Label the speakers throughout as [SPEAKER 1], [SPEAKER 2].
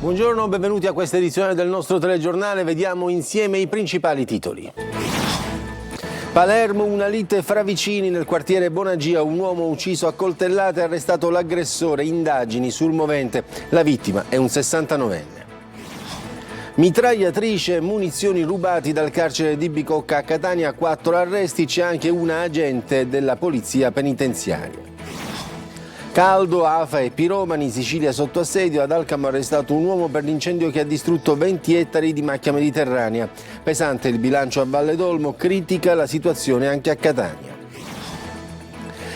[SPEAKER 1] Buongiorno, benvenuti a questa edizione del nostro telegiornale. Vediamo insieme i principali titoli. Palermo, una lite fra vicini nel quartiere Bonagia, un uomo ucciso a coltellate, arrestato l'aggressore, indagini sul movente. La vittima è un 69enne. Mitragliatrice e munizioni rubati dal carcere di Bicocca a Catania, 4 arresti, c'è anche una agente della polizia penitenziaria. Caldo, afa e piromani, Sicilia sotto assedio, ad Alcamo arrestato un uomo per l'incendio che ha distrutto 20 ettari di macchia mediterranea. Pesante il bilancio a Valle d'Olmo, critica la situazione anche a Catania.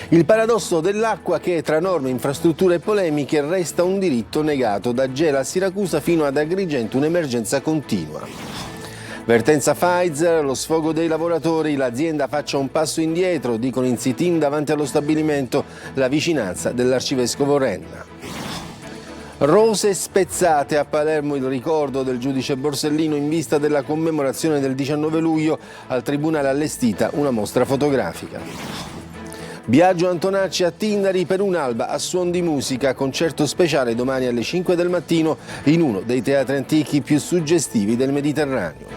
[SPEAKER 1] Il paradosso dell'acqua che tra norme, infrastrutture e polemiche resta un diritto negato, da Gela a Siracusa fino ad Agrigento un'emergenza continua. Vertenza Pfizer, lo sfogo dei lavoratori, l'azienda faccia un passo indietro, dicono in sit-in davanti allo stabilimento, la vicinanza dell'arcivescovo Renna. Rose spezzate a Palermo, il ricordo del giudice Borsellino in vista della commemorazione del 19 luglio, al tribunale allestita una mostra fotografica. Biagio Antonacci a Tindari per un'alba a suon di musica, concerto speciale domani alle 5 del mattino in uno dei teatri antichi più suggestivi del Mediterraneo.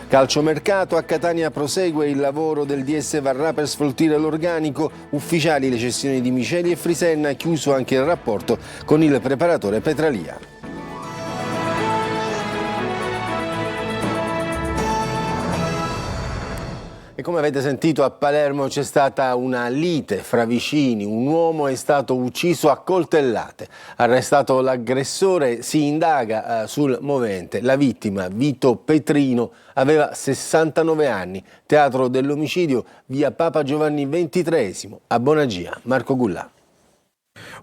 [SPEAKER 1] Calciomercato, a Catania prosegue il lavoro del DS Varrà per sfoltire l'organico, ufficiali le cessioni di Miceli e Frisenna, chiuso anche il rapporto con il preparatore Petralia. E come avete sentito, a Palermo c'è stata una lite fra vicini, un uomo è stato ucciso a coltellate, arrestato l'aggressore, si indaga sul movente. La vittima, Vito Petrino, aveva 69 anni, teatro dell'omicidio, via Papa Giovanni XXIII a Bonagia. Marco Gullà.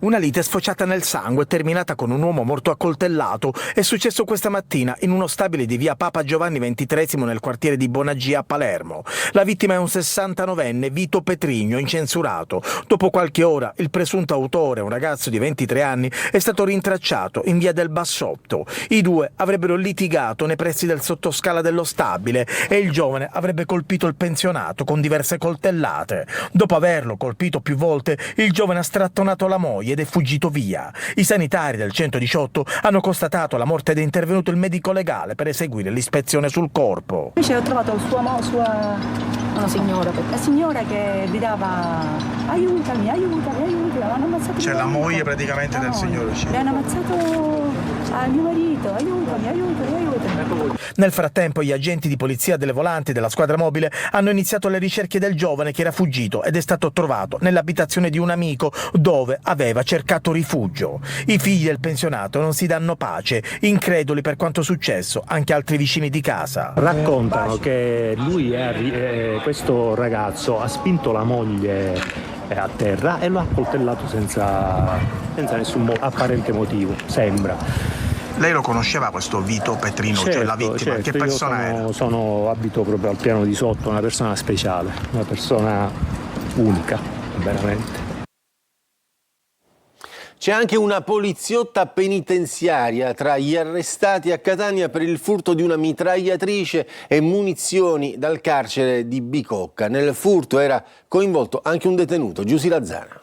[SPEAKER 2] Una lite sfociata nel sangue, terminata con un uomo morto a coltellato, è successo questa mattina in uno stabile di via Papa Giovanni XXIII nel quartiere di Bonagia a Palermo. La vittima è un 69enne, Vito Petrigno, incensurato. Dopo qualche ora il presunto autore, un ragazzo di 23 anni, è stato rintracciato in via del Bassotto. I due avrebbero litigato nei pressi del sottoscala dello stabile e il giovane avrebbe colpito il pensionato con diverse coltellate. Dopo averlo colpito più volte, il giovane ha strattonato la moglie ed è fuggito via. I sanitari del 118 hanno constatato la morte ed è intervenuto il medico legale per eseguire l'ispezione sul corpo.
[SPEAKER 3] Invece ho trovato una signora, la signora che gridava aiutami, l'hanno ammazzato.
[SPEAKER 4] C'è la moglie praticamente del signore.
[SPEAKER 3] Le hanno ammazzato a mio marito, aiutami.
[SPEAKER 2] Nel frattempo gli agenti di polizia delle volanti della squadra mobile hanno iniziato le ricerche del giovane che era fuggito ed è stato trovato nell'abitazione di un amico dove aveva cercato rifugio. I figli del pensionato non si danno pace, increduli per quanto successo anche altri vicini di casa.
[SPEAKER 5] Raccontano che questo ragazzo ha spinto la moglie a terra e lo ha coltellato senza nessun apparente motivo, sembra.
[SPEAKER 4] Lei lo conosceva questo Vito Petrino,
[SPEAKER 5] Certo,
[SPEAKER 4] cioè la vittima?
[SPEAKER 5] Certo.
[SPEAKER 4] Che persona era?
[SPEAKER 5] Abito proprio al piano di sotto, una persona speciale, una persona unica, veramente.
[SPEAKER 1] C'è anche una poliziotta penitenziaria tra gli arrestati a Catania per il furto di una mitragliatrice e munizioni dal carcere di Bicocca. Nel furto era coinvolto anche un detenuto, Giusy Lazzana.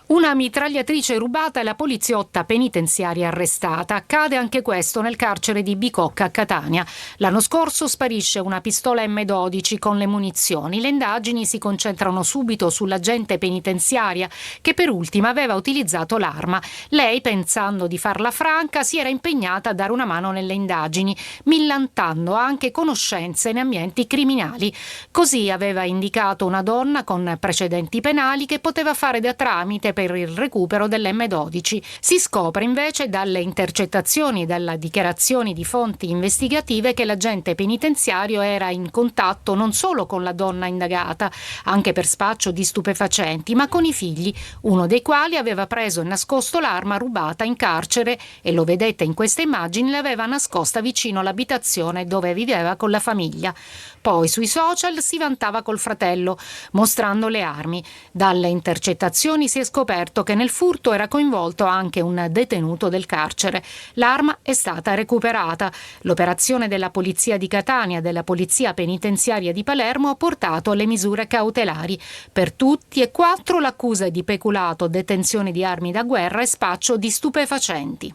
[SPEAKER 6] Una mitragliatrice rubata e la poliziotta penitenziaria arrestata. Accade anche questo nel carcere di Bicocca a Catania. L'anno scorso sparisce una pistola M12 con le munizioni. Le indagini si concentrano subito sull'agente penitenziaria che per ultima aveva utilizzato l'arma. Lei, pensando di farla franca, si era impegnata a dare una mano nelle indagini, millantando anche conoscenze in ambienti criminali. Così aveva indicato una donna con precedenti penali che poteva fare da tramite per il recupero dell'M12. Si scopre invece dalle intercettazioni e dalle dichiarazioni di fonti investigative che l'agente penitenziario era in contatto non solo con la donna indagata, anche per spaccio di stupefacenti, ma con i figli, uno dei quali aveva preso e nascosto l'arma rubata in carcere e, lo vedete in queste immagini, l'aveva nascosta vicino all'abitazione dove viveva con la famiglia. Poi sui social si vantava col fratello, mostrando le armi. Dalle intercettazioni si è scoperto che nel furto era coinvolto anche un detenuto del carcere. L'arma è stata recuperata. L'operazione della Polizia di Catania e della Polizia Penitenziaria di Palermo ha portato alle misure cautelari. Per tutti e 4 l'accusa è di peculato, detenzione di armi da guerra e spaccio di stupefacenti.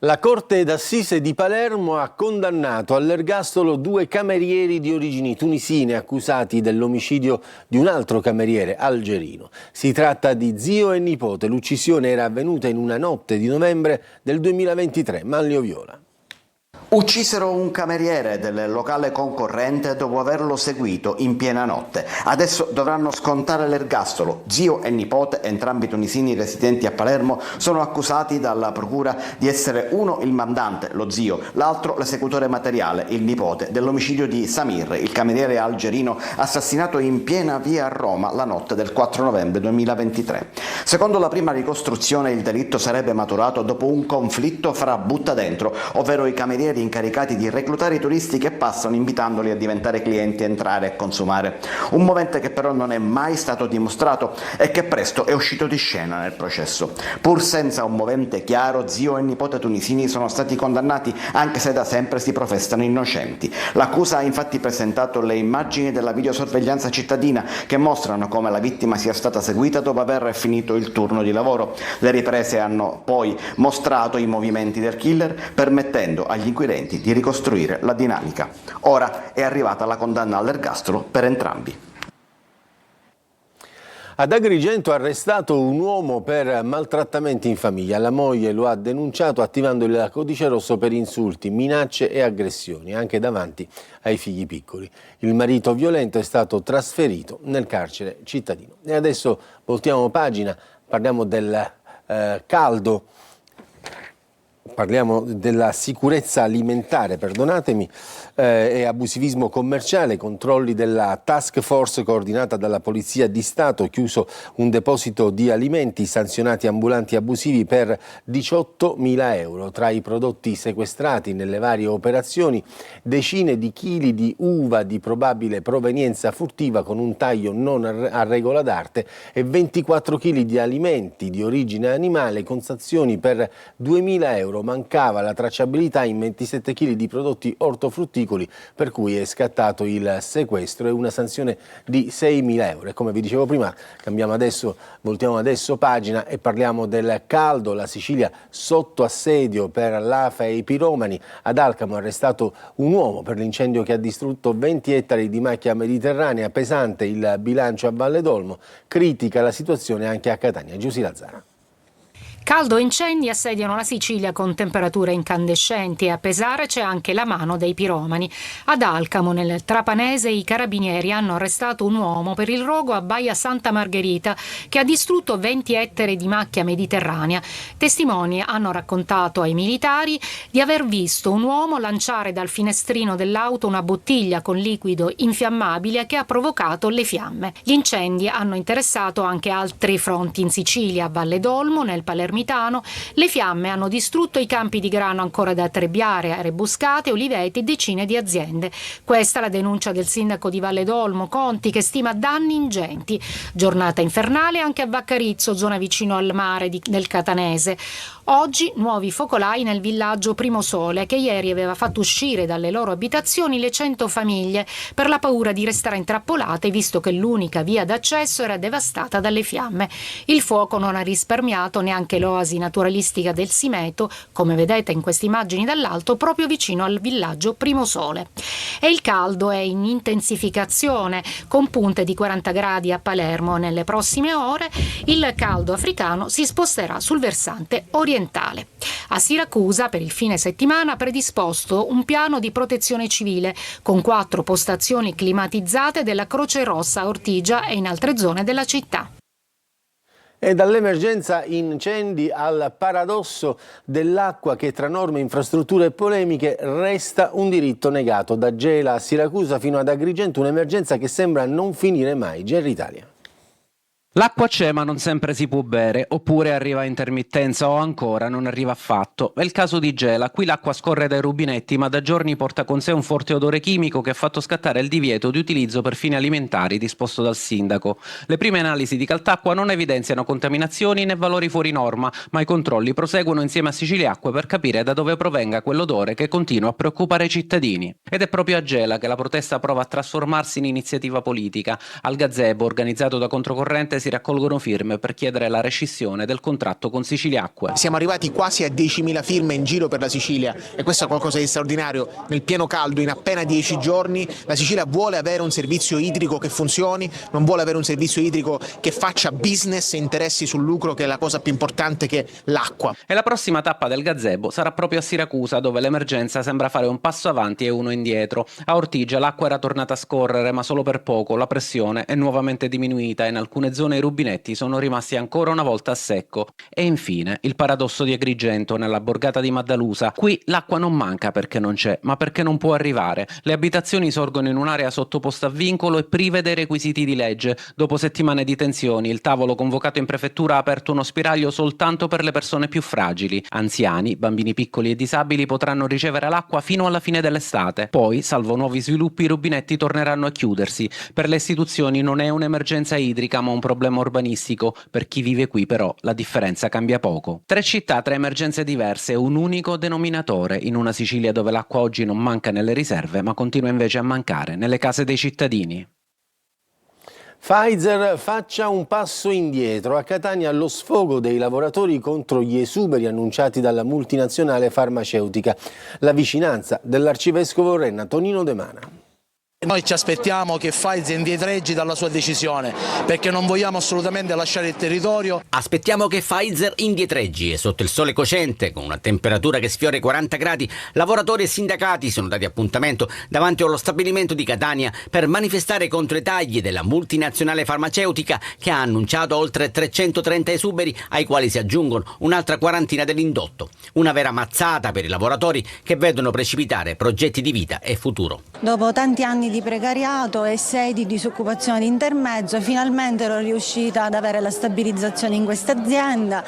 [SPEAKER 1] La Corte d'Assise di Palermo ha condannato all'ergastolo 2 camerieri di origini tunisine accusati dell'omicidio di un altro cameriere algerino. Si tratta di zio e nipote. L'uccisione era avvenuta in una notte di novembre del 2023. Manlio Viola.
[SPEAKER 7] Uccisero un cameriere del locale concorrente dopo averlo seguito in piena notte. Adesso dovranno scontare l'ergastolo. Zio e nipote, entrambi tunisini residenti a Palermo, sono accusati dalla procura di essere uno il mandante, lo zio, l'altro l'esecutore materiale, il nipote, dell'omicidio di Samir, il cameriere algerino assassinato in piena via a Roma la notte del 4 novembre 2023. Secondo la prima ricostruzione, il delitto sarebbe maturato dopo un conflitto fra buttadentro, ovvero i camerieri incaricati di reclutare i turisti che passano invitandoli a diventare clienti, entrare e consumare. Un movente che però non è mai stato dimostrato e che presto è uscito di scena nel processo. Pur senza un movente chiaro, zio e nipote tunisini sono stati condannati, anche se da sempre si professano innocenti. L'accusa ha infatti presentato le immagini della videosorveglianza cittadina che mostrano come la vittima sia stata seguita dopo aver finito il turno di lavoro. Le riprese hanno poi mostrato i movimenti del killer, permettendo agli inquirenti di ricostruire la dinamica. Ora è arrivata la condanna all'ergastolo per entrambi.
[SPEAKER 1] Ad Agrigento arrestato un uomo per maltrattamenti in famiglia. La moglie lo ha denunciato attivando il codice rosso per insulti, minacce e aggressioni, anche davanti ai figli piccoli. Il marito violento è stato trasferito nel carcere cittadino. E adesso voltiamo pagina, parliamo del caldo. Parliamo della sicurezza alimentare, perdonatemi, e abusivismo commerciale, controlli della task force coordinata dalla Polizia di Stato, chiuso un deposito di alimenti, sanzionati ambulanti abusivi per 18.000 euro. Tra i prodotti sequestrati nelle varie operazioni, decine di chili di uva di probabile provenienza furtiva con un taglio non a regola d'arte e 24 kg di alimenti di origine animale con sanzioni per 2.000 euro. Mancava la tracciabilità in 27 kg di prodotti ortofrutticoli, per cui è scattato il sequestro e una sanzione di 6.000 euro. E come vi dicevo prima, voltiamo adesso pagina e parliamo del caldo. La Sicilia sotto assedio per l'AFA e i piromani. Ad Alcamo è arrestato un uomo per l'incendio che ha distrutto 20 ettari di macchia mediterranea. Pesante il bilancio a Valle d'Olmo. Critica la situazione anche a Catania. Giusy Lazzara.
[SPEAKER 6] Caldo e incendi assediano la Sicilia con temperature incandescenti e a pesare c'è anche la mano dei piromani. Ad Alcamo, nel Trapanese, i carabinieri hanno arrestato un uomo per il rogo a Baia Santa Margherita che ha distrutto 20 ettari di macchia mediterranea. Testimoni hanno raccontato ai militari di aver visto un uomo lanciare dal finestrino dell'auto una bottiglia con liquido infiammabile che ha provocato le fiamme. Gli incendi hanno interessato anche altri fronti in Sicilia, a Valle d'Olmo, nel Palermitano. Le fiamme hanno distrutto i campi di grano ancora da trebbiare, aree boscate, oliveti e decine di aziende. Questa è la denuncia del sindaco di Valle d'Olmo, Conti, che stima danni ingenti. Giornata infernale anche a Vaccarizzo, zona vicino al mare del Catanese. Oggi nuovi focolai nel villaggio Primosole, che ieri aveva fatto uscire dalle loro abitazioni le 100 famiglie per la paura di restare intrappolate, visto che l'unica via d'accesso era devastata dalle fiamme. Il fuoco non ha risparmiato neanche l'oasi naturalistica del Simeto, come vedete in queste immagini dall'alto, proprio vicino al villaggio Primosole. E il caldo è in intensificazione, con punte di 40 gradi a Palermo. Nelle prossime ore il caldo africano si sposterà sul versante orientale. A Siracusa per il fine settimana ha predisposto un piano di protezione civile con 4 postazioni climatizzate della Croce Rossa a Ortigia e in altre zone della città.
[SPEAKER 1] E dall'emergenza incendi al paradosso dell'acqua che tra norme, infrastrutture e polemiche resta un diritto negato. Da Gela a Siracusa fino ad Agrigento, un'emergenza che sembra non finire mai. Gerry Italia.
[SPEAKER 8] L'acqua c'è ma non sempre si può bere, oppure arriva a intermittenza o ancora non arriva affatto. È il caso di Gela, qui l'acqua scorre dai rubinetti ma da giorni porta con sé un forte odore chimico che ha fatto scattare il divieto di utilizzo per fini alimentari disposto dal sindaco. Le prime analisi di Caltacqua non evidenziano contaminazioni né valori fuori norma, ma i controlli proseguono insieme a Siciliacque per capire da dove provenga quell'odore che continua a preoccupare i cittadini. Ed è proprio a Gela che la protesta prova a trasformarsi in iniziativa politica. Al gazebo, organizzato da Controcorrente, si si raccolgono firme per chiedere la rescissione del contratto con Siciliacque.
[SPEAKER 9] Siamo arrivati quasi a 10.000 firme in giro per la Sicilia e questo è qualcosa di straordinario. Nel pieno caldo, in appena 10 giorni, la Sicilia vuole avere un servizio idrico che funzioni, non vuole avere un servizio idrico che faccia business e interessi sul lucro, che è la cosa più importante, che è l'acqua.
[SPEAKER 8] E la prossima tappa del gazebo sarà proprio a Siracusa, dove l'emergenza sembra fare un passo avanti e uno indietro. A Ortigia l'acqua era tornata a scorrere, ma solo per poco. La pressione è nuovamente diminuita e in alcune zone i rubinetti sono rimasti ancora una volta a secco. E infine il paradosso di Agrigento, nella borgata di Maddalusa. Qui l'acqua non manca perché non c'è, ma perché non può arrivare. Le abitazioni sorgono in un'area sottoposta a vincolo e prive dei requisiti di legge. Dopo settimane di tensioni, il tavolo convocato in prefettura ha aperto uno spiraglio soltanto per le persone più fragili. Anziani, bambini piccoli e disabili potranno ricevere l'acqua fino alla fine dell'estate. Poi, salvo nuovi sviluppi, i rubinetti torneranno a chiudersi. Per le istituzioni non è un'emergenza idrica ma un problema urbanistico. Per chi vive qui però la differenza cambia poco. 3 città, 3 emergenze diverse, un unico denominatore in una Sicilia dove l'acqua oggi non manca nelle riserve ma continua invece a mancare nelle case dei cittadini.
[SPEAKER 1] Pfizer faccia un passo indietro. A Catania lo sfogo dei lavoratori contro gli esuberi annunciati dalla multinazionale farmaceutica. La vicinanza dell'arcivescovo Renna Tonino De Mana.
[SPEAKER 10] Noi ci aspettiamo che Pfizer indietreggi dalla sua decisione perché non vogliamo assolutamente lasciare il territorio.
[SPEAKER 11] Aspettiamo che Pfizer indietreggi e sotto il sole cocente, con una temperatura che sfiora i 40 gradi, lavoratori e sindacati sono dati appuntamento davanti allo stabilimento di Catania per manifestare contro i tagli della multinazionale farmaceutica che ha annunciato oltre 330 esuberi ai quali si aggiungono un'altra quarantina dell'indotto. Una vera mazzata per i lavoratori che vedono precipitare progetti di vita e futuro.
[SPEAKER 12] Dopo tanti anni di precariato e 6 di disoccupazione di intermezzo, finalmente ero riuscita ad avere la stabilizzazione in questa azienda,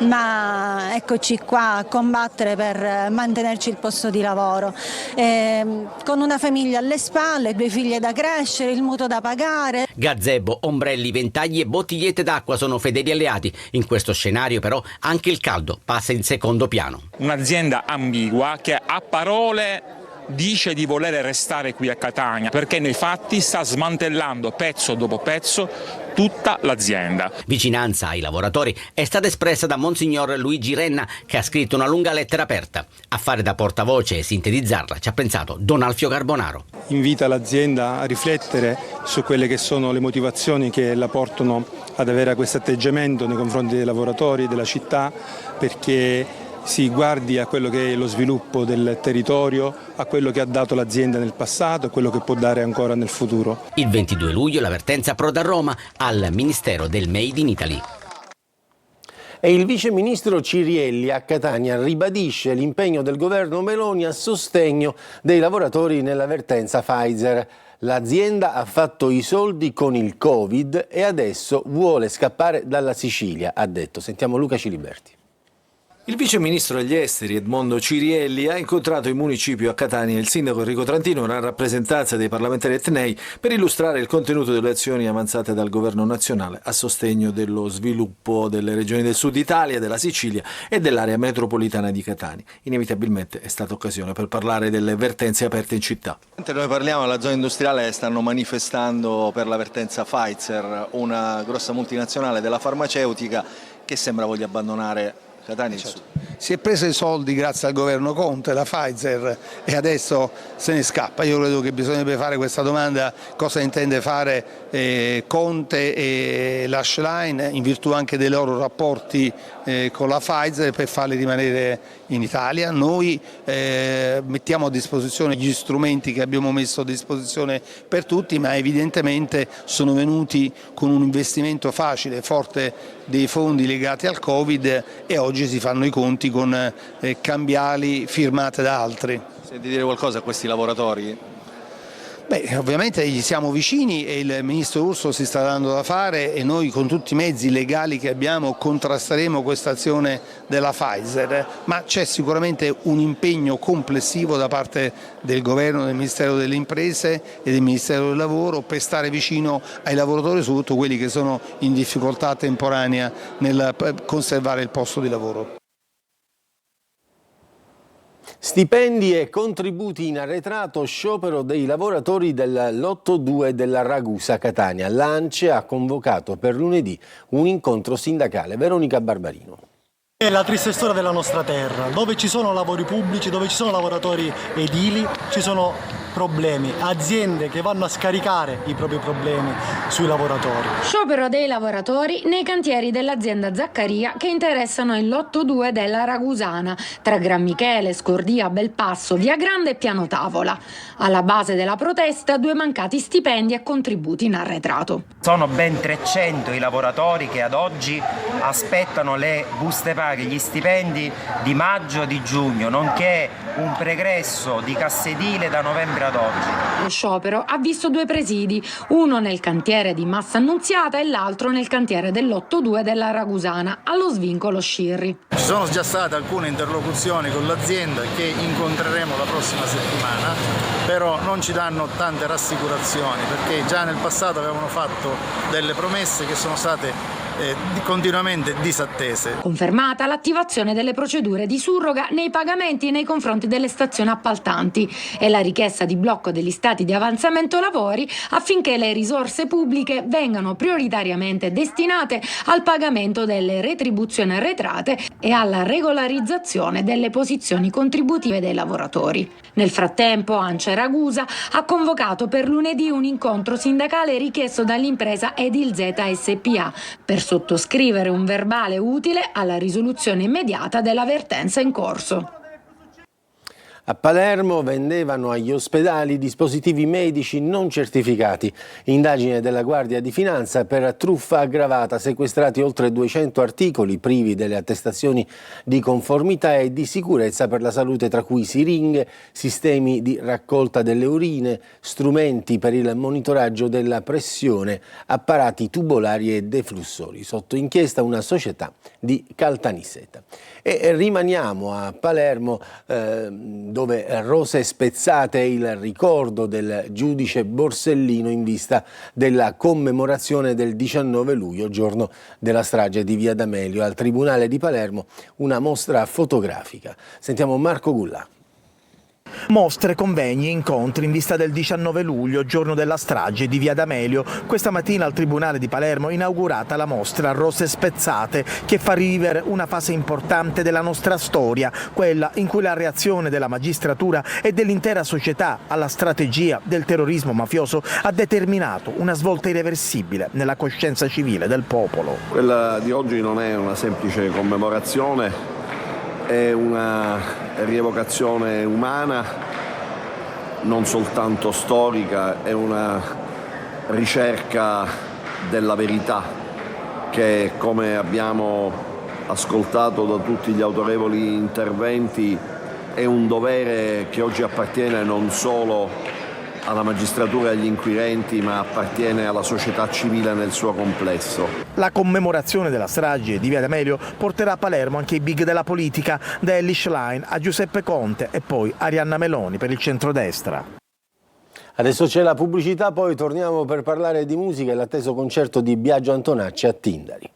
[SPEAKER 12] ma eccoci qua a combattere per mantenerci il posto di lavoro. Con una famiglia alle spalle, 2 figlie da crescere, il mutuo da pagare.
[SPEAKER 11] Gazebo, ombrelli, ventagli e bottigliette d'acqua sono fedeli alleati. In questo scenario però anche il caldo passa in secondo piano.
[SPEAKER 13] Un'azienda ambigua che a parole dice di voler restare qui a Catania perché nei fatti sta smantellando pezzo dopo pezzo tutta l'azienda.
[SPEAKER 11] Vicinanza ai lavoratori è stata espressa da Monsignor Luigi Renna, che ha scritto una lunga lettera aperta. A fare da portavoce e sintetizzarla ci ha pensato Don Alfio Carbonaro.
[SPEAKER 14] Invita l'azienda a riflettere su quelle che sono le motivazioni che la portano ad avere questo atteggiamento nei confronti dei lavoratori, della città, perché si guardi a quello che è lo sviluppo del territorio, a quello che ha dato l'azienda nel passato e quello che può dare ancora nel futuro.
[SPEAKER 11] Il 22 luglio l'avvertenza approda a Roma al Ministero del Made in Italy.
[SPEAKER 1] E il vice ministro Cirielli a Catania ribadisce l'impegno del governo Meloni a sostegno dei lavoratori nell'avvertenza Pfizer. L'azienda ha fatto i soldi con il Covid e adesso vuole scappare dalla Sicilia, ha detto. Sentiamo Luca Ciliberti.
[SPEAKER 15] Il vice ministro degli esteri Edmondo Cirielli ha incontrato in municipio a Catania il sindaco Enrico Trantino, una rappresentanza dei parlamentari etnei, per illustrare il contenuto delle azioni avanzate dal governo nazionale a sostegno dello sviluppo delle regioni del sud Italia, della Sicilia e dell'area metropolitana di Catania. Inevitabilmente è stata occasione per parlare delle vertenze aperte in città.
[SPEAKER 16] Mentre noi parliamo, alla zona industriale stanno manifestando per la vertenza Pfizer, una grossa multinazionale della farmaceutica che sembra voglia abbandonare Catania.
[SPEAKER 17] Certo. Si è preso i soldi grazie al governo Conte, la Pfizer, e adesso se ne scappa. Io credo che bisognerebbe fare questa domanda: cosa intende fare Conte e l'Ashline, in virtù anche dei loro rapporti con la Pfizer, per farli rimanere in Italia. Noi mettiamo a disposizione gli strumenti che abbiamo messo a disposizione per tutti, ma evidentemente sono venuti con un investimento facile, forte dei fondi legati al Covid, e oggi si fanno i conti con cambiali firmate da altri.
[SPEAKER 16] Senti dire qualcosa a questi lavoratori?
[SPEAKER 17] Beh, ovviamente gli siamo vicini e il ministro Urso si sta dando da fare, e noi con tutti i mezzi legali che abbiamo contrasteremo questa azione della Pfizer, ma c'è sicuramente un impegno complessivo da parte del governo, del Ministero delle Imprese e del Ministero del Lavoro per stare vicino ai lavoratori, soprattutto quelli che sono in difficoltà temporanea nel conservare il posto di lavoro.
[SPEAKER 1] Stipendi e contributi in arretrato, sciopero dei lavoratori del Lotto 2 della Ragusa Catania. L'ANCE ha convocato per lunedì un incontro sindacale. Veronica Barbarino.
[SPEAKER 18] È la triste storia della nostra terra, dove ci sono lavori pubblici, dove ci sono lavoratori edili, ci sono problemi, aziende che vanno a scaricare i propri problemi sui lavoratori.
[SPEAKER 19] Sciopero dei lavoratori nei cantieri dell'azienda Zaccaria che interessano il Lotto 2 della Ragusana, tra Gran Michele, Scordia, Belpasso, Via Grande e Piano Tavola. Alla base della protesta 2 mancati stipendi e contributi in arretrato.
[SPEAKER 20] Sono ben 300 i lavoratori che ad oggi aspettano le buste paga, gli stipendi di maggio e di giugno, nonché un pregresso di cassedile da novembre ad oggi.
[SPEAKER 19] Lo sciopero ha visto 2 presidi, uno nel cantiere di Massa Annunziata e l'altro nel cantiere del Lotto 2 della Ragusana, allo svincolo Scirri.
[SPEAKER 21] Ci sono già state alcune interlocuzioni con l'azienda che incontreremo la prossima settimana, però non ci danno tante rassicurazioni perché già nel passato avevano fatto delle promesse che sono state continuamente disattese.
[SPEAKER 19] Confermata l'attivazione delle procedure di surroga nei pagamenti nei confronti delle stazioni appaltanti e la richiesta di blocco degli stati di avanzamento lavori affinché le risorse pubbliche vengano prioritariamente destinate al pagamento delle retribuzioni arretrate e alla regolarizzazione delle posizioni contributive dei lavoratori. Nel frattempo ANCE Ragusa ha convocato per lunedì un incontro sindacale richiesto dall'impresa Edilzeta SPA per sottoscrivere un verbale utile alla risoluzione immediata della vertenza in corso.
[SPEAKER 1] A Palermo vendevano agli ospedali dispositivi medici non certificati. Indagine della Guardia di Finanza per truffa aggravata, sequestrati oltre 200 articoli privi delle attestazioni di conformità e di sicurezza per la salute, tra cui siringhe, sistemi di raccolta delle urine, strumenti per il monitoraggio della pressione, apparati tubolari e deflussori. Sotto inchiesta una società di Caltanissetta. E rimaniamo a Palermo dove rose spezzate è il ricordo del giudice Borsellino in vista della commemorazione del 19 luglio, giorno della strage di Via D'Amelio. Al Tribunale di Palermo una mostra fotografica. Sentiamo Marco Gullà.
[SPEAKER 2] Mostre, convegni, incontri in vista del 19 luglio, giorno della strage di Via D'Amelio. Questa mattina al Tribunale di Palermo è inaugurata la mostra Rose Spezzate, che fa rivivere una fase importante della nostra storia, quella in cui la reazione della magistratura e dell'intera società alla strategia del terrorismo mafioso ha determinato una svolta irreversibile nella coscienza civile del popolo.
[SPEAKER 22] Quella di oggi non è una semplice commemorazione, è una rievocazione umana, non soltanto storica, è una ricerca della verità che, come abbiamo ascoltato da tutti gli autorevoli interventi, è un dovere che oggi appartiene non solo alla magistratura e agli inquirenti, ma appartiene alla società civile nel suo complesso.
[SPEAKER 2] La commemorazione della strage di Via D'Amelio porterà a Palermo anche i big della politica, da Elly Schlein a Giuseppe Conte e poi Arianna Meloni per il centrodestra.
[SPEAKER 1] Adesso c'è la pubblicità, poi torniamo per parlare di musica e l'atteso concerto di Biagio Antonacci a Tindari.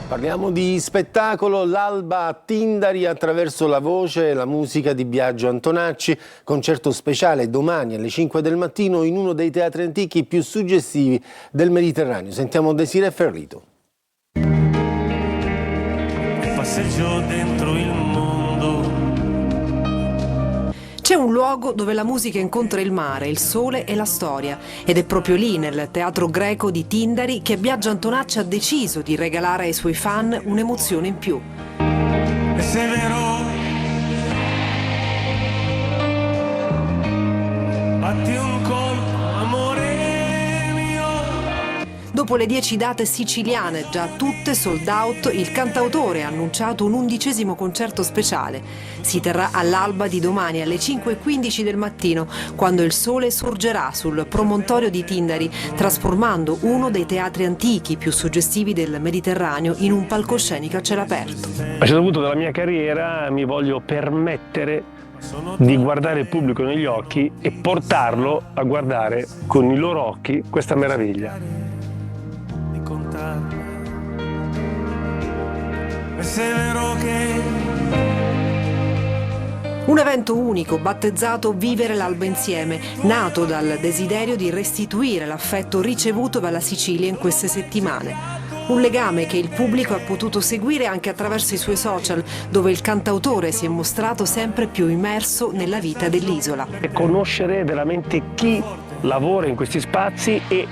[SPEAKER 1] Parliamo di spettacolo, l'alba a Tindari attraverso la voce e la musica di Biagio Antonacci, concerto speciale domani alle 5 del mattino in uno dei teatri antichi più suggestivi del Mediterraneo. Sentiamo Desiree Ferrito.
[SPEAKER 23] Passeggio dentro il mondo.
[SPEAKER 24] C'è un luogo dove la musica incontra il mare, il sole e la storia, ed è proprio lì, nel Teatro Greco di Tindari, che Biagio Antonacci ha deciso di regalare ai suoi fan un'emozione in più.
[SPEAKER 23] E se è vero, batti un colpo, amore mio.
[SPEAKER 24] Dopo le 10 date siciliane, già tutte sold out, il cantautore ha annunciato un 11° concerto speciale. Si terrà all'alba di domani alle 5:15 del mattino, quando il sole sorgerà sul promontorio di Tindari, trasformando uno dei teatri antichi più suggestivi del Mediterraneo in un palcoscenico a cielo aperto.
[SPEAKER 5] A un certo punto della mia carriera mi voglio permettere di guardare il pubblico negli occhi e portarlo a guardare con i loro occhi questa meraviglia.
[SPEAKER 23] se è vero che
[SPEAKER 24] Un evento unico, battezzato Vivere l'Alba Insieme, nato dal desiderio di restituire l'affetto ricevuto dalla Sicilia in queste settimane. Un legame che il pubblico ha potuto seguire anche attraverso i suoi social, dove il cantautore si è mostrato sempre più immerso nella vita dell'isola.
[SPEAKER 3] E conoscere veramente chi lavora in questi spazi e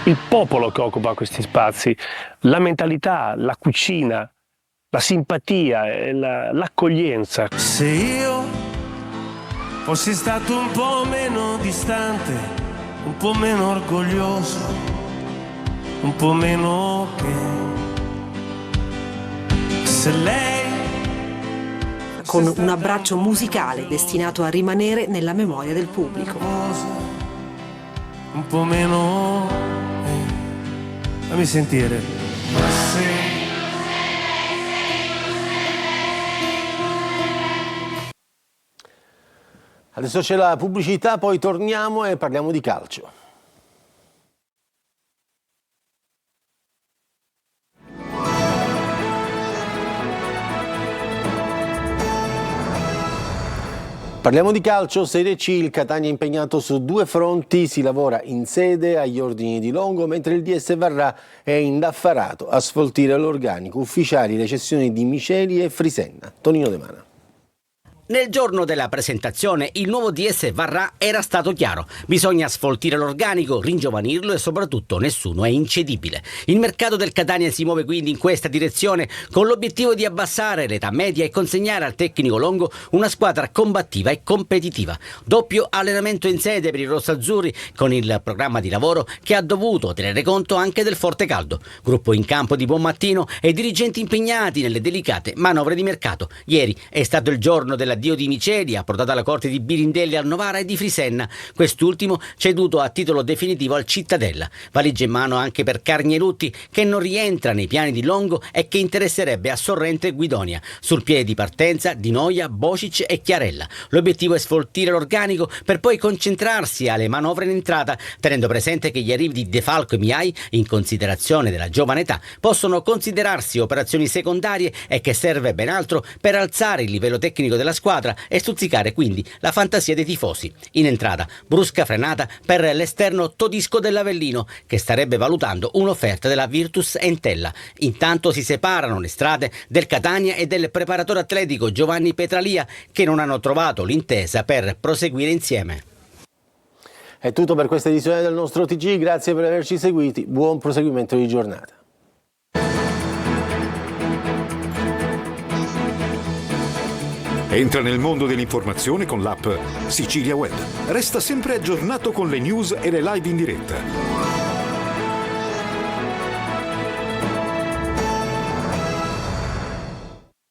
[SPEAKER 3] il popolo che occupa questi spazi, la mentalità, la cucina, la simpatia, l'accoglienza.
[SPEAKER 23] se io fossi stato un po' meno distante, un po' meno orgoglioso, un po' meno che se lei
[SPEAKER 24] Con un abbraccio musicale destinato a rimanere nella memoria del pubblico.
[SPEAKER 23] un po' meno fammi sentire se
[SPEAKER 1] Adesso c'è la pubblicità, poi torniamo e parliamo di calcio. Parliamo di calcio, Serie C, il Catania è impegnato su 2 fronti, si lavora in sede agli ordini di Longo, mentre il DS Varrà è indaffarato a sfoltire l'organico, ufficiali le cessioni di Miceli e Frisenna. Tonino De Mana.
[SPEAKER 11] Nel giorno della presentazione il nuovo DS Varrà era stato chiaro: bisogna sfoltire l'organico, ringiovanirlo e soprattutto nessuno è incedibile. Il mercato del Catania si muove quindi in questa direzione con l'obiettivo di abbassare l'età media e consegnare al tecnico Longo una squadra combattiva e competitiva. Doppio allenamento in sede per i rossazzurri con il programma di lavoro che ha dovuto tenere conto anche del forte caldo. Gruppo in campo di buon mattino e dirigenti impegnati nelle delicate manovre di mercato. Ieri è stato il giorno dell'addio di Miceli, approdato alla corte di Birindelli al Novara e di Frisenna, quest'ultimo ceduto a titolo definitivo al Cittadella. Valigia in mano anche per Carnielutti, che non rientra nei piani di Longo e che interesserebbe a Sorrento e Guidonia. Sul piede di partenza Di Noia, Bocic e Chiarella. L'obiettivo è sfoltire l'organico per poi concentrarsi alle manovre in entrata, tenendo presente che gli arrivi di De Falco e Miai, in considerazione della giovane età, possono considerarsi operazioni secondarie e che serve ben altro per alzare il livello tecnico della squadra e stuzzicare quindi la fantasia dei tifosi. In entrata, brusca frenata per l'esterno Todisco dell'Avellino, che starebbe valutando un'offerta della Virtus Entella. Intanto si separano le strade del Catania e del preparatore atletico Giovanni Petralia, che non hanno trovato l'intesa per proseguire insieme.
[SPEAKER 1] È tutto per questa edizione del nostro TG, grazie per averci seguiti, buon proseguimento di giornata.
[SPEAKER 4] Entra nel mondo dell'informazione con l'app Sicilia Web. Resta sempre aggiornato con le news e le live in diretta.